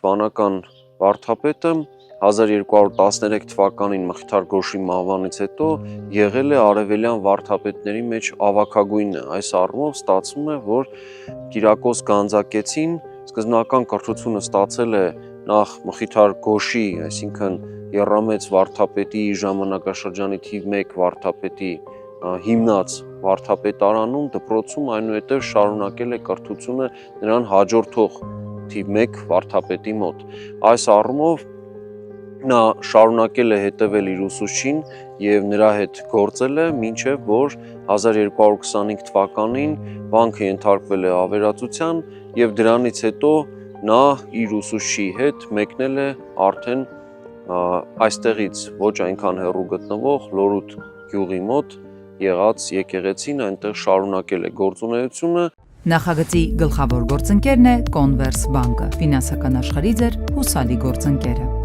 վանական վարդապետը 1213 թվականին Մխիթար Գոշի մահվանից հետո եղել է արևելյան վարդապետների մեջ ավագագույնը։ Այս առումով ստացվում է, որ Կիրակոս Գանձակեցին սկզբնական կրթությունը ստացել է նախ Մխիթար Գոշի, այսինքն Եռամեծ վարդապետի ժամանակաշրջանի թիվ 1 վարդապետի հիմնած վարդապետարանում դպրոցում, այնուհետև շարունակել է կրթությունը նրան հաջորդող թիվ 1 վարդապետի մոտ։ Այս առումով նա շարունակել է հետևել իր ուսուցչին եւ նրա հետ գործել է, մինչեւ որ 1225 թվականին վանքը ենթարկվել է ավերածության եւ դրանից հետո նա իր ուսուցչի հետ մեկնել է արդեն այստեղից ոչ այնքան հեռու գտնվող Լորուտ գյուղի մոտ եղած եկեղեցին, այնտեղ շարունակել է գործունեությունը։ Նախագծի գլխավոր գործընկերն է Կոնվերս բանկը, ֆինանսական աշխարհի ձեր հուսալի գործընկերը։